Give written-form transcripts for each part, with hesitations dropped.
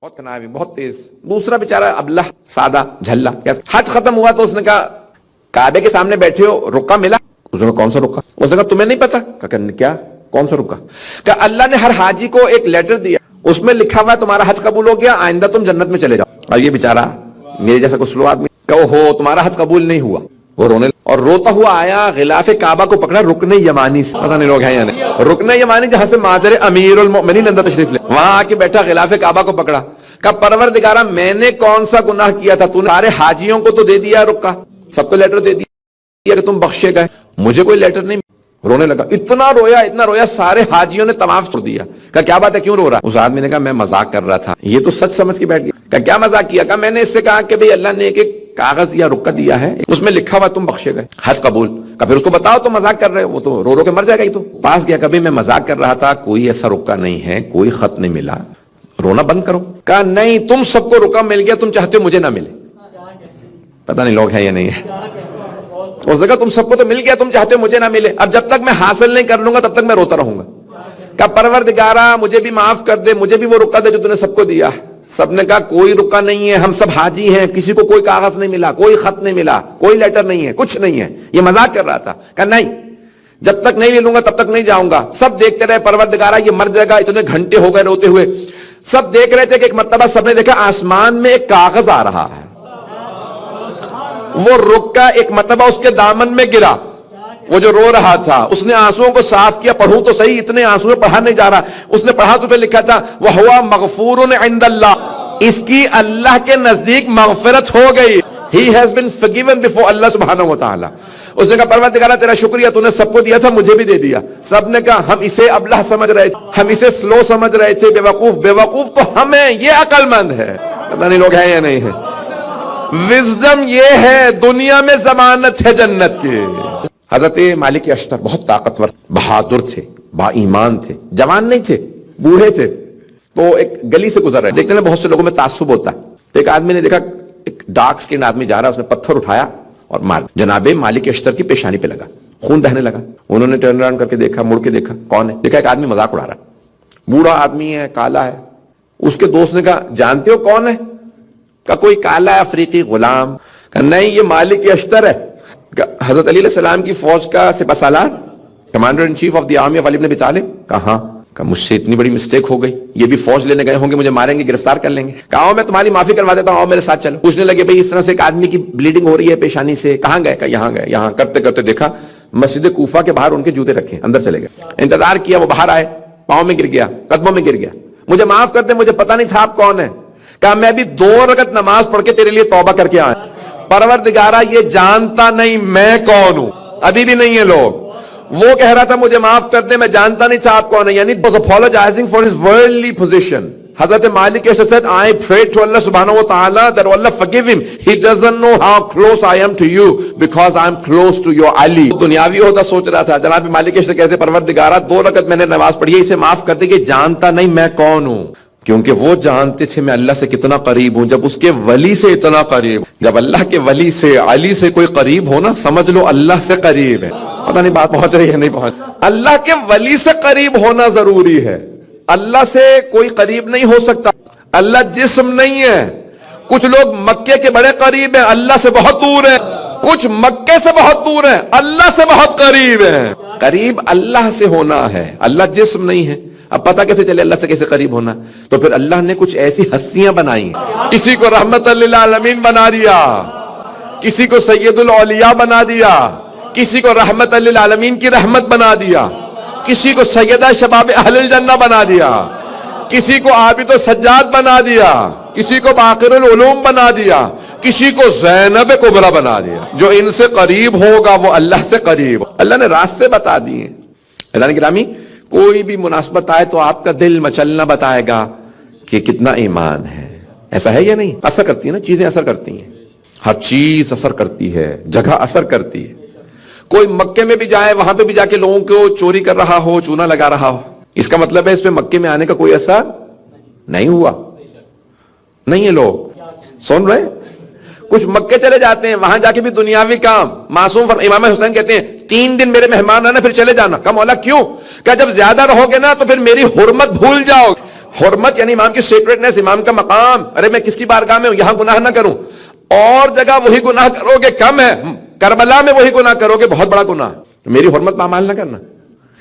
بہت تناوی، بہت تیز. دوسرا بیچارہ ابلہ سادہ جھلا، حج ختم ہوا تو اس نے کہا کعبے کے سامنے بیٹھے ہو، رکا ملا؟ اس نے کہا کون سا رکا؟ اس نے کہا تمہیں نہیں پتا؟ کیا کون سا رکا؟ کہ اللہ نے ہر حاجی کو ایک لیٹر دیا، اس میں لکھا ہوا ہے تمہارا حج قبول ہو گیا، آئندہ تم جنت میں چلے جاؤ. اور یہ بیچارہ میرے جیسا کوئی سلو آدمی کہ ہو تمہارا حج قبول نہیں ہوا، وہ رونے اور روتا ہوا آیا، غلاف کعبہ کو پکڑا رکن یمانی سے. پتہ نہیں لوگ ہیں یا نہیں، رکن یمانی جہاں سے مادر امیر المؤمنین اندر تشریف لے، وہاں آ کے بیٹھا، غلاف کعبہ کو پکڑا، کہ پروردگارہ میں نے کون سا گناہ کیا تھا؟ تو نے سارے حاجیوں کو تو دے دیا رکا، سب کو لیٹر دے دیا کہ تم بخشے گئے، مجھے کوئی لیٹر نہیں. رونے لگا، اتنا رویا، سارے حاجیوں نے طواف چھوڑ دیا. کہ کیا بات ہے، کیوں رو رہا؟ اس آدمی نے کہا میں مذاق کر رہا تھا. یہ تو سچ سمجھ کے بیٹھ گیا. کہ کیا مذاق کیا؟ کہ میں نے اس سے کہا کہ بھئی اللہ نے ایک کاغذ یا رکا دیا ہے، اس میں لکھا ہوا تم بخشے گئے، حج قبول. کہ پھر اس کو بتاؤ تو مذاق کر رہے ہو، وہ تو رو کے مر جائے گا. ہی تو پاس گیا، کبھی میں مذاق کر رہا تھا، کوئی ایسا رکا نہیں ہے، کوئی خط نہیں ملا، رونا بند کرو. کہا نہیں، تم سب کو رکا مل گیا، تم چاہتے ہو مجھے نہ ملے. پتہ نہیں لوگ ہیں یا نہیں ہے. اس جگہ تم سب کو تو مل گیا، تم چاہتے ہو مجھے نہ ملے. اب جب تک میں حاصل نہیں کر لوں گا تب تک میں روتا رہوں گا. کہ پروردگارہ مجھے بھی معاف کر دے، مجھے بھی وہ رکا دے جو تم نے سب کو دیا. سب نے کہا کوئی رکا نہیں ہے، ہم سب حاجی ہیں، کسی کو کوئی کاغذ نہیں ملا، کوئی خط نہیں ملا، کوئی لیٹر نہیں ہے، کچھ نہیں ہے. یہ مذاق کر رہا تھا. کہ نہیں، جب تک نہیں لے لوں گا تب تک نہیں جاؤں گا. سب دیکھتے رہے، پروردگارہ یہ مر جائے گا. اتنے گھنٹے ہو گئے روتے ہوئے. سب دیکھ رہے تھے کہ ایک مرتبہ سب نے دیکھا آسمان میں ایک کاغذ آ رہا ہے. وہ رکا ایک مرتبہ اس کے دامن میں گرا. وہ جو رو رہا تھا اس نے آنسوؤں کو صاف کیا. پڑھوں تو صحیح، اتنے آنسو پڑھا نہیں جا رہا. اس نے پڑھا تو پہ لکھا تھا وَهُوَ مَغْفُورٌ عِنْدَ اللَّهِ، اس کی اللہ کے نزدیک مغفرت ہو گئی. He has been forgiven before اللہ سبحانہ وتعالی. اس نے کہا پروردگارہ تیرا شکریہ، تو نے سب کو دیا تھا، مجھے بھی دے دیا. سب نے کہا ہم اسے ابلہ سمجھ رہے تھے، ہم اسے سلو سمجھ رہے تھے، بیوقوف تو ہمیں، یہ عقل مند ہے. پتہ نہیں لوگ ہیں یا نہیں ہے. وزڈم یہ ہے، دنیا میں ضمانت ہے جنت کی. حضرت مالک اشتر بہت طاقتور، بہادر تھے، با ایمان تھے، جوان نہیں تھے، بوڑھے تھے. تو ایک گلی سے گزر رہے، دیکھتے ہیں بہت سے لوگوں میں تعصب ہوتا ہے. ایک آدمی نے دیکھا ایک ڈارک سکن آدمی جا رہا، اس نے پتھر اٹھایا اور مار جناب مالک اشتر کی پیشانی پہ لگا، خون بہنے لگا. انہوں نے ٹرن اراؤنڈ کر کے دیکھا، مڑ کے دیکھا کون ہے. دیکھا ایک آدمی مذاق اڑا رہا، بوڑھا آدمی ہے، کالا ہے. اس کے دوست نے کہا جانتے ہو کون ہے؟ کہ کوئی کالا ہے افریقی غلام. کہ نہیں، یہ مالک اشتر ہے، حضرت علی علیہ السلام کی فوج کا سپہ سالار، commander in chief of the army of Ali bin Abi Talib. کہاں؟ کہ مجھ سے اتنی بڑی مسٹیک ہو گئی، یہ بھی فوج لینے گئے ہوں گے، مجھے ماریں گے، گرفتار کر لیں گے. کہا میں تمہاری معافی کروا دیتا ہوں، آؤ میرے ساتھ چلو. پوچھنے لگے بھئی اس طرح سے ایک آدمی کی بلیڈنگ ہو رہی ہے پیشانی سے، کہاں گئے؟ کہ یہاں گئے. یہاں کرتے کرتے دیکھا مسجد کوفہ کے باہر ان کے جوتے رکھے، اندر چلے گئے. انتظار کیا، وہ باہر آئے، پاؤں میں گر گیا، قدموں میں گر گیا. مجھے معاف کر دیں، مجھے پتہ نہیں تھا آپ کون ہیں. کہا میں بھی 2 رکعت نماز پڑھ کے تیرے لیے توبہ کر کے آیا. پروردگارہ یہ جانتا نہیں میں کون ہوں. ابھی بھی نہیں ہے لوگ. وہ کہہ رہا تھا مجھے معاف کر دیں، میں جانتا نہیں تھا آپ کون ہیں. یعنی was apologizing for his worldly position. حضرت مالک said I prayed to Allah subhanahu wa ta'ala that Allah forgive him. He doesn't know how close I am to you because I am close to your Ali. دنیاوی ہوتا سوچ رہا تھا. جناب مالک سے کہتے پروردگارہ 2 رکعت میں نے نماز پڑھی ہے، اسے معاف کر دے کہ جانتا نہیں میں کون ہوں. کیونکہ وہ جانتے تھے میں اللہ سے کتنا قریب ہوں. جب اس کے ولی سے اتنا قریب، جب اللہ کے ولی سے، علی سے کوئی قریب ہونا، سمجھ لو اللہ سے قریب ہے. پتہ نہیں بات پہنچ رہی ہے نہیں پہنچ. اللہ کے ولی سے قریب ہونا ضروری ہے. اللہ سے کوئی قریب نہیں ہو سکتا. اللہ جسم نہیں ہے. کچھ لوگ مکے کے بڑے قریب ہیں، اللہ سے بہت دور ہیں. کچھ مکے سے بہت دور ہیں، اللہ سے بہت قریب ہیں. قریب اللہ سے ہونا ہے، اللہ جسم نہیں ہے. اب پتہ کیسے چلے اللہ سے کیسے قریب ہونا؟ تو پھر اللہ نے کچھ ایسی ہستیاں بنائی، کسی کو رحمت للعالمین بنا دیا، کسی کو سید الاولیاء بنا دیا، کسی کو رحمت للعالمین کی رحمت بنا دیا، کسی کو سیدہ شباب اہل الجنہ بنا دیا، کسی کو عابد و سجاد بنا دیا، کسی کو باقر العلوم بنا دیا، کسی کو زینب کبریٰ بنا دیا. جو ان سے قریب ہوگا وہ اللہ سے قریب. اللہ نے راستے بتا دیے. اللہ نے گرامی کوئی بھی مناسبت آئے تو آپ کا دل مچلنا بتائے گا کہ کتنا ایمان ہے. ایسا ہے یا نہیں؟ اثر کرتی ہے نا، چیزیں اثر کرتی ہیں، ہر چیز اثر کرتی ہے، جگہ اثر کرتی ہے. کوئی مکے میں بھی جائے، وہاں پہ بھی جا کے لوگوں کو چوری کر رہا ہو، چونا لگا رہا ہو، اس کا مطلب ہے اس پہ مکے میں آنے کا کوئی اثر نہیں ہوا. نہیں ہے لوگ سن رہے. کچھ مکے چلے جاتے ہیں، وہاں جا کے بھی دنیاوی کام. معصوم امام حسین کہتے ہیں 3 دن میرے مہمان آنا پھر چلے جانا. کہا مولا کیوں؟ کہ جب زیادہ رہو گے نا تو پھر میری حرمت بھول جاؤ گے. حرمت یعنی امام کی سیکریٹنس، امام کا مقام. ارے میں کس کی بارگاہ میں ہوں، یہاں گناہ نہ کروں. اور جگہ وہی گناہ کرو گے کم ہے، کربلا میں وہی گناہ کرو گے بہت بڑا گناہ. میری حرمت پامال نہ کرنا،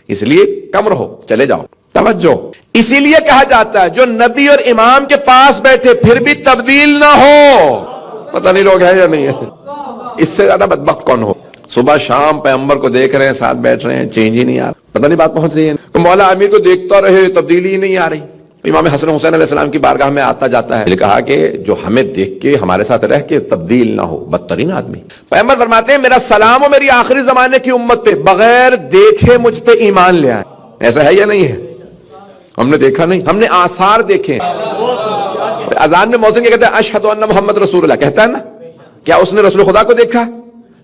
اس لیے کم رہو، چلے جاؤ. توجہ، اسی لیے کہا جاتا ہے جو نبی اور امام کے پاس بیٹھے پھر بھی تبدیل نہ ہو. پتہ نہیں لوگ ہیں یا نہیں ہے. اس سے زیادہ بدبخت کون ہو؟ صبح شام پیغمبر کو دیکھ رہے ہیں، ساتھ بیٹھ رہے ہیں، چینج ہی نہیں آ رہا. پتہ نہیں بات پہنچ رہی ہے. مولا امیر کو دیکھتا رہے، تبدیلی ہی نہیں آ رہی. امام حسن حسین علیہ السلام کی بارگاہ میں آتا جاتا ہے. کہا کہ جو ہمیں دیکھ کے ہمارے ساتھ رہ کے تبدیل نہ ہو، بدترین آدمی. پیغمبر فرماتے ہیں میرا سلام ہو میری آخری زمانے کی امت پہ، بغیر دیکھے مجھ پہ ایمان لے آئے. ایسا ہے یا نہیں ہے؟ ہم نے دیکھا نہیں، ہم نے آثار دیکھے. اذان میں مؤذن کیا کہتا ہے؟ اشہد ان محمد رسول اللہ کہتا ہے نا. کیا اس نے رسول خدا کو دیکھا،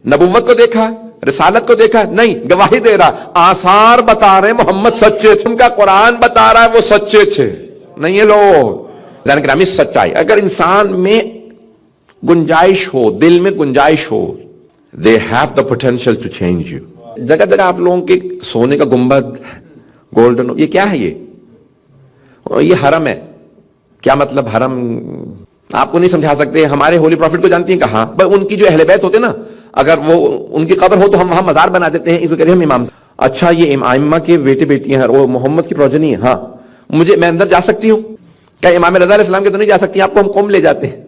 نبوت کو دیکھا، رسالت کو دیکھا؟ نہیں، گواہی دے رہا. آثار بتا رہے محمد سچے تھے، ان کا قرآن بتا رہا ہے وہ سچے تھے. نہیں ہے لوگ جان گرامی سچائی. اگر انسان میں گنجائش ہو، دل میں گنجائش ہو، they have the potential to change you. جگہ جگہ آپ لوگوں کے سونے کا گنبد، گولڈن، یہ کیا ہے؟ یہ حرم ہے. کیا مطلب حرم؟ آپ کو نہیں سمجھا سکتے. ہمارے ہولی پروفٹ کو جانتی ہیں کہاں؟ بھائی ان کی جو اہل بیت ہوتے نا، اگر وہ ان کی قبر ہو تو ہم وہاں مزار بنا دیتے ہیں، اس کو کہتے ہیں ہم امام. اچھا یہ ائمہ کے بیٹے بیٹیاں ہیں، وہ محمد کی پروجنی ہے. ہاں میں اندر جا سکتی ہوں؟ کیا امام رضا علیہ السلام کے تو نہیں جا سکتی؟ آپ کو ہم قوم لے جاتے ہیں،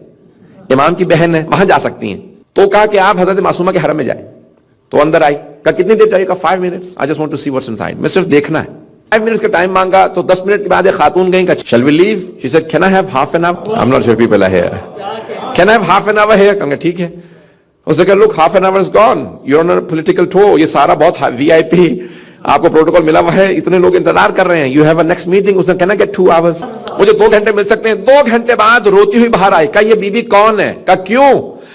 امام کی بہن ہے وہاں جا سکتی ہیں. تو کہا کہ آپ حضرت معصومہ کے حرم میں جائیں. تو اندر آئی. کہا کتنی دیر چاہیے؟ کہا 5 minutes. I just want to see what's inside. میں صرف دیکھنا ہے. 5 minutes کا ٹائم مانگا تو 10 منٹ کے بعد ایک خاتون گئی. کہا shall we leave? She said can I have half an hour? I'm not sure people are here. Can I have half an hour here? کہا ٹھیک ہے. اس نے کہا look half an hour is gone. You're on a political tour. یہ سارا بہت VIP آپ کو پروٹوکول ملا ہوا ہے، اتنے لوگ انتظار کر رہے ہیں. You have a next meeting. اس نے کہا get 2 hours. مجھے 2 گھنٹے مل سکتے ہیں. 2 گھنٹے بعد روتی ہوئی باہر آئی. کہا یہ بی بی کون ہے؟ کہا کیوں؟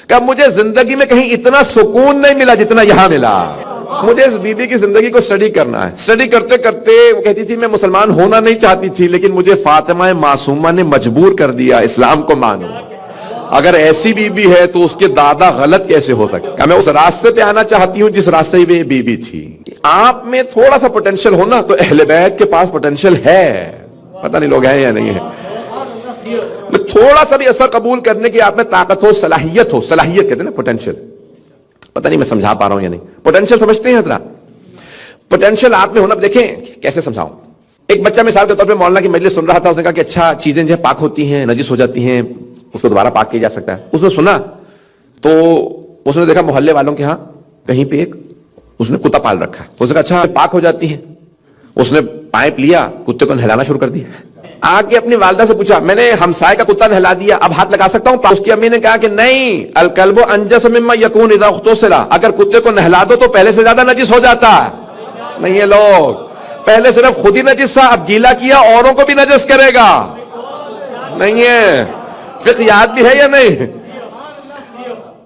کہا مجھے زندگی میں کہیں اتنا سکون نہیں ملا جتنا یہاں ملا. مجھے اس بی بی کی زندگی کو اسٹڈی کرنا ہے. اسٹڈی کرتے کرتے وہ کہتی تھی میں مسلمان ہونا نہیں چاہتی تھی، لیکن مجھے فاطمہ معصومہ نے مجبور کر دیا اسلام کو مانو. اگر ایسی بی بی ہے تو اس کے دادا غلط کیسے ہو سکتے؟ کہ میں اس راستے پہ آنا چاہتی ہوں جس راستے پہ بی بی تھی. آپ میں تھوڑا سا پوٹینشل ہونا تو اہل بیت کے پاس پوٹینشل ہے. پتہ نہیں لوگ ہیں یا نہیں ہے. تھوڑا سا بھی اثر قبول کرنے کی آپ میں طاقت ہو، صلاحیت ہو. صلاحیت کہتے ہیں نا پوٹینشل. پتہ نہیں میں سمجھا پا رہا ہوں یا نہیں. پوٹینشل سمجھتے ہیں حضرات؟ پوٹینشل آپ میں ہونا. دیکھیں کیسے سمجھاؤں. ایک بچہ مثال کے طور پہ مولانا کی مجلس سن رہا تھا. اس نے کہا کہ اچھا چیزیں جو پاک ہوتی ہیں، نجس ہو جاتی ہیں، اس کو دوبارہ پاک کیا جا سکتا ہے. اس نے سنا تو اس نے دیکھا محلے والوں کے ہاں کہیں پہ ایک اس نے کتا پال رکھا. اس نے کہا اچھا پاک ہو جاتی ہیں. اس نے پائپ لیا، کتے کو نہلانا شروع کر دیا. آگے اپنی والدہ سے پوچھا میں نے ہمسائے کا کتا نہلا دیا، اب ہاتھ لگا سکتا ہوں؟ اس کی امی نے کہا کہ نہیں، الکلب انجس مما یکون اذا اغتسل. اگر کتے کو نہلا دو تو پہلے سے زیادہ نجس ہو جاتا ہے. نہیں ہے لوگ، پہلے صرف خود ہی نجس تھا، اب گیلا کیا اوروں کو بھی نجس کرے گا. نہیں ہے. فقہ یاد بھی ہے یا نہیں؟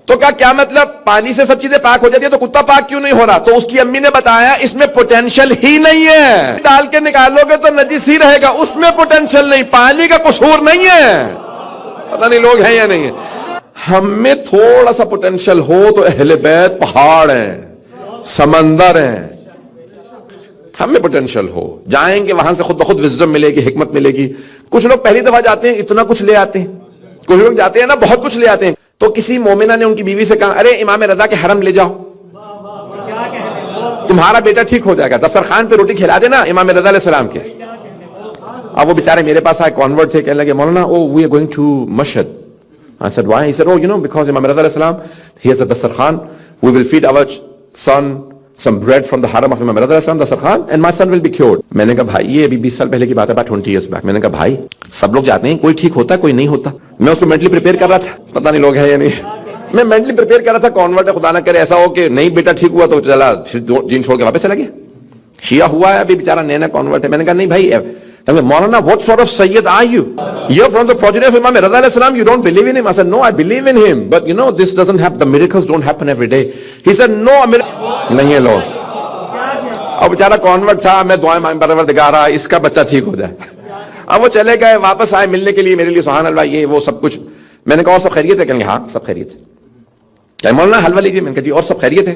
تو کیا مطلب پانی سے سب چیزیں پاک ہو جاتی ہے تو کتا پاک کیوں نہیں ہو رہا؟ تو اس کی امی نے بتایا اس میں پوٹینشل ہی نہیں ہے. ڈال کے نکالو گے تو نجس ہی رہے گا، اس میں پوٹینشل نہیں، پانی کا قصور نہیں ہے. پتہ نہیں لوگ ہیں یا نہیں ہے. ہم میں تھوڑا سا پوٹینشل ہو تو اہل بیت پہاڑ ہیں، سمندر ہیں. ہم میں پوٹینشل ہو، جائیں گے وہاں سے خود بخود وزڈم ملے گی، حکمت ملے گی. کچھ لوگ پہلی دفعہ جاتے ہیں اتنا کچھ لے آتے ہیں، کچھ لوگ جاتے ہیں نا بہت کچھ لے آتے ہیں. تو کسی مومنہ نے ان کی بیوی سے کہا ارے امام رضا کے حرم لے جاؤ، تمہارا بیٹا ٹھیک ہو جائے گا. دسترخوان پہ روٹی کھلا دینا امام رضا علیہ السلام کے. اب وہ بیچارے میرے پاس آئے، کنورٹ تھے، کہنے لگے مولانا we are going to Mashhad. I said why? He said because Imam Reza alayhi salam he has a dastarkhan, we will feed our son some bread from the haram of Imam Reza alayhi salam dastarkhan and my son will be cured. میں نے کہا بھائی یہ ابھی 20 سال پہلے کی بات ہے، about 20 years back. میں نے کہا بھائی سب لوگ جاتے ہیں، کوئی ٹھیک ہوتا ہے کوئی نہیں ہوتا. میں اس کو مینٹلی پریپیئر کر رہا تھا، پتہ نہیں لوگ ہیں یا نہیں. میں مینٹلی پریپیئر کر رہا تھا، کنورٹ ہے، خدا نہ کرے ایسا ہو کہ نہیں بیٹا ٹھیک ہوا تو چلا پھر دین چھوڑ کے واپس چلا گیا. شیعہ ہوا ہے ابھی بیچارہ نیا کنورٹ ہے. میں نے کہا نہیں بھائی مولانا what sort of Sayyid are you? You're from the progeny of Imam Reza alayhi salam, you don't believe in him? I said no, I believe in him, but this doesn't happen, the miracles don't happen every day. He said no, نہیں ہے لوگ. اب بیچارہ convert تھا، میں دعائیں مانگ پروردگار اس کا بچہ ٹھیک ہو جائے. اب وہ چلے گئے، واپس آئے ملنے کے لیے میرے لیے، سبحان اللہ یہ وہ سب کچھ. میں نے کہا اور سب خیریت ہے؟ کہیں گے ہاں سب خیریت ہے. کیا مولانا حلوہ لیجیے؟ میں نے کہا جی اور سب خیریت ہے.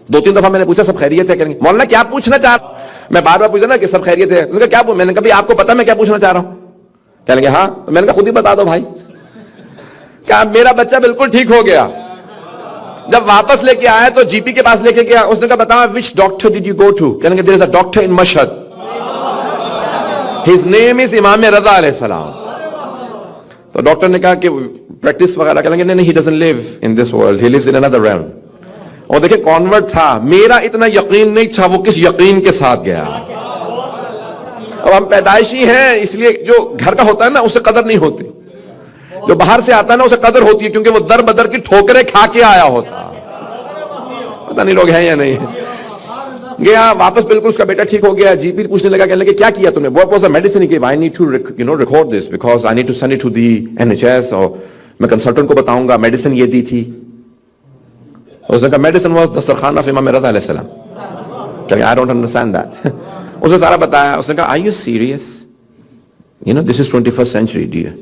2-3 دفعہ میں نے پوچھا سب خیریت ہے؟ کہیں گے مولانا کیا پوچھنا چاہ رہا؟ میں بار بار پوچھا نا کہ سب خیریت ہے. کیا میں نے کہا آپ کو پتا میں کیا پوچھنا چاہ رہا ہوں؟ کہنے لگے ہاں. تو میں نے کہا خود ہی بتا دو بھائی. کہا میرا بچہ بالکل ٹھیک ہو گیا. جب واپس لے کے آیا تو جی پی کے پاس لے کے گیا. اس نے کہا بتاؤ which doctor did you go to؟ کہنے لگے there is a doctor in Mashhad. His name is امام رضا علیہ السلام. تو ڈاکٹر نے کہا کہ پریکٹس وغیرہ کہنے لگے نہیں he doesn't live in this world, he lives in another realm. اور دیکھیں کانورٹ تھا. میرا اتنا یقین نہیں تھا, وہ کس یقین کے ساتھ گیا. اب ہم پیدائشی ہیں, اس لیے جو گھر کا ہوتا ہے نا اسے قدر نہیں ہوتی, جو باہر سے آتا ہے نا اسے قدر ہوتی ہے, کیونکہ وہ در بدر کی ٹھوکریں کھا کے آیا ہوتا. پتہ نہیں لوگ ہیں یا نہیں. گیا واپس, بالکل اس کا بیٹا ٹھیک ہو گیا. جی پی پوچھنے لگا, کہنے لگے کیا کیا تم نے؟ What was the medicine he gave? I need to record this because I need to send it to the NHS, اور میں کنسلٹنٹ کو بتاؤں گا میڈیسن یہ دی تھی. اس نے کہا میڈیسن واز دسترخوان آف امام رضا علیہ السلام. کہا I don't understand that. اس نے سارا بتایا. اس نے کہا are you serious? This is 21st century dear.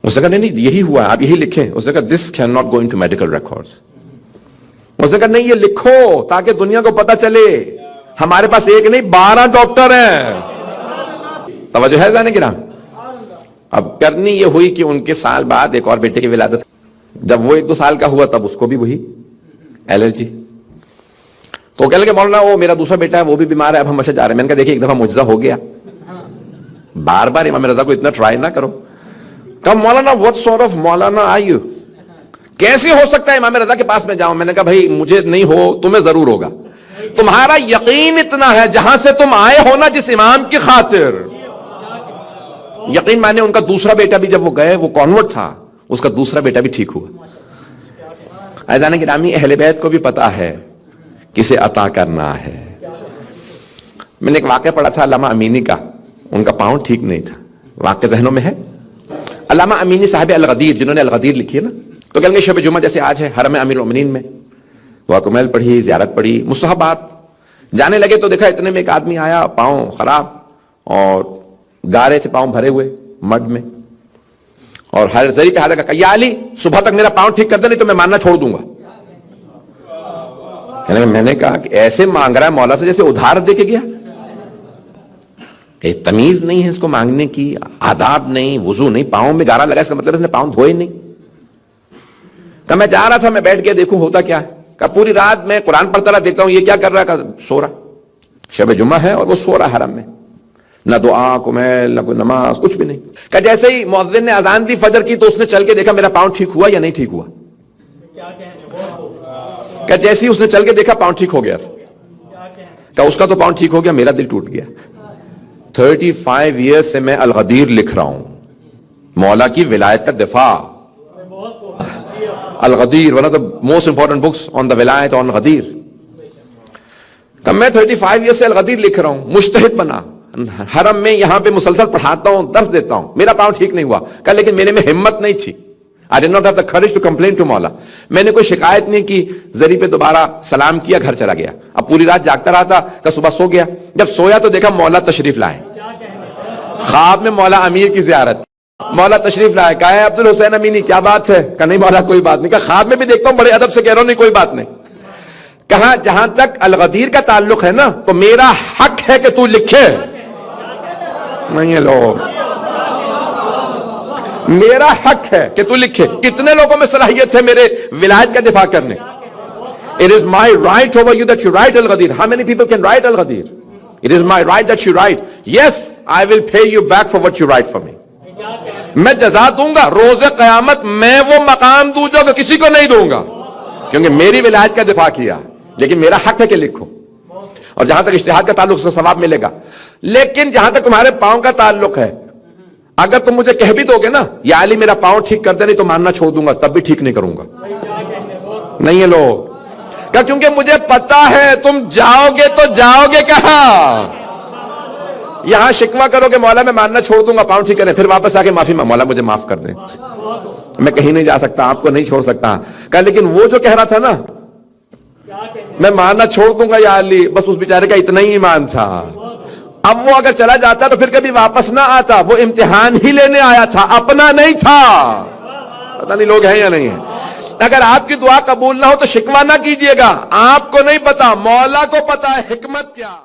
اس نے کہا نہیں یہی ہوا ہے, آپ یہی لکھیں. اس نے کہا this cannot go into medical records. اس نے کہا نہیں یہ لکھو تاکہ دنیا کو پتا چلے ہمارے پاس ایک نہیں 12 ڈاکٹر ہیں. توجہ ہے زانے گرام. اب کرنی یہ ہوئی کہ ان کے سال بعد ایک اور بیٹے کی ولادت. جب وہ 1-2 سال کا ہوا تب اس کو بھی وہی الرجی. تو کہنے لگے مولانا وہ میرا دوسرا بیٹا ہے وہ بھی بیمار ہے, اب ہم ویسے جا رہے ہیں. میں نے کہا دیکھیے ایک دفعہ معجزہ ہو گیا, بار بار امام رضا کو اتنا ٹرائی نہ کرو. کہا مولانا what sort of Maulana are you؟ کیسے ہو سکتا ہے امام رضا کے پاس میں جاؤں؟ میں نے کہا بھائی مجھے نہیں ہو, تمہیں ضرور ہوگا. تمہارا یقین اتنا ہے جہاں سے تم آئے ہو نا جس امام کی خاطر. یقین مانے ان کا دوسرا بیٹا بھی جب وہ گئے وہ کانورٹ تھا, اس کا دوسرا بیٹا بھی ٹھیک ہوا. عزیزان گرامی اہل بیت کو بھی پتا ہے کسے عطا کرنا ہے. میں نے ایک واقعہ پڑھا تھا علامہ امینی کا, ان کا پاؤں ٹھیک نہیں تھا. واقعہ ذہنوں میں ہے؟ علامہ امینی صاحب الغدیر جنہوں نے الغدیر لکھی ہے نا, تو کہیں گے شب جمعہ جیسے آج ہے حرم امیر المؤمنین میں دعا کمیل پڑھی, زیارت پڑھی, مستحبات. جانے لگے تو دیکھا اتنے میں ایک آدمی آیا پاؤں خراب اور گارے سے پاؤں بھرے ہوئے مڈ میں, اور ہر ذریعے پہ ہاتھ کہا یا علی صبح تک میرا پاؤں ٹھیک کر دے نہیں تو میں ماننا چھوڑ دوں گا. میں نے کہا کہ ایسے مانگ رہا ہے مولا سے جیسے ادھار دے کے گیا. تمیز نہیں ہے اس کو مانگنے کی, آداب نہیں, وضو نہیں, پاؤں میں گارا لگا اس کا مطلب اس نے پاؤں دھوئے نہیں. کہ میں جا رہا تھا, میں بیٹھ کے دیکھوں ہوتا کیا ہے. کہ پوری رات میں قرآن پڑھتا رہا, دیکھتا ہوں یہ کیا کر رہا ہے. کہ سو رہا, شب جمعہ ہے اور وہ سو رہا حرم میں, نہ دعا کمیل نہ کوئی نماز کچھ بھی نہیں. کہ جیسے ہی مؤذن نے اذان دی فجر کی تو اس نے چل کے دیکھا میرا پاؤں ٹھیک ہوا یا نہیں ٹھیک ہوا. کہ جیسے ہی اس نے چل کے دیکھا پاؤں ٹھیک ہو گیا تھا. کہ اس کا تو پاؤں ٹھیک ہو گیا, میرا دل ٹوٹ گیا. 35 ایئرز سے میں الغدیر لکھ رہا ہوں, مولا کی ولایت کا دفاع. الغدیر one of the most important books on the ولایت on غدیر. کہ میں 35 ایئرز سے الغدیر لکھ رہا ہوں, مجتہد بنا, حرم میں یہاں پہ مسلسل پڑھاتا ہوں, درس دیتا ہوں, میرا پاؤں ٹھیک نہیں ہوا. کہ لیکن میرے میں ہمت نہیں تھی. I did not have the courage to complain to مولا. میں نے کوئی شکایت نہیں کی, ذریعے پہ دوبارہ سلام کیا, گھر چلا گیا. اب پوری رات جاگتا رہا تھا, کہ صبح سو گیا. جب سویا تو دیکھا مولا تشریف لائے, خواب میں مولا امیر کی زیارت. مولا تشریف لائے, کہا ہے عبد الحسین امینی کیا بات ہے؟ کہ نہیں مولا کوئی بات نہیں. کہا خواب میں بھی دیکھتا ہوں, بڑے ادب سے کہہ رہا ہوں نہیں کوئی بات نہیں. کہا جہاں تک الغدیر کا تعلق ہے نا تو میرا حق ہے کہ تو لکھے. نہیں ہے لوگ, میرا حق ہے کہ تو لکھے. کتنے لوگوں میں صلاحیت ہے میرے ولایت کا دفاع کرنے. It is my right over you that you write Al-Ghadir. How many people can write Al-Ghadir? It is my right that you write. Yes, I will pay you back for what you write for me. میں جزا دوں گا روز قیامت, میں وہ مقام دوں جو کسی کو نہیں دوں گا, کیونکہ میری ولایت کا دفاع کیا. لیکن میرا حق ہے کہ لکھو. اور جہاں تک اجتہاد کا تعلق سے ثواب ملے گا. لیکن جہاں تک تمہارے پاؤں کا تعلق ہے, اگر تم مجھے کہہ بھی دو گے نا یا علی میرا پاؤں ٹھیک کر دے نہیں تو ماننا چھوڑ دوں گا, تب بھی ٹھیک نہیں کروں گا. نہیں ہے لوگ, کیونکہ مجھے پتا ہے تم جاؤ گے تو جاؤ گے کہاں. یہاں شکوہ کرو کہ مولا میں ماننا چھوڑ دوں گا, پاؤں ٹھیک کریں, پھر واپس آ کے معافی مولا مجھے معاف کر دیں, میں کہیں نہیں جا سکتا, آپ کو نہیں چھوڑ سکتا. کہ لیکن وہ جو کہہ رہا تھا نا میں ماننا چھوڑ دوں گا یا علی, بس اس بیچارے کا اتنا ہی ایمان تھا. اب وہ اگر چلا جاتا تو پھر کبھی واپس نہ آتا. وہ امتحان ہی لینے آیا تھا, اپنا نہیں تھا. پتہ نہیں لوگ ہیں یا نہیں ہیں. اگر آپ کی دعا قبول نہ ہو تو شکوہ نہ کیجئے گا, آپ کو نہیں پتا, مولا کو پتا ہے حکمت کیا.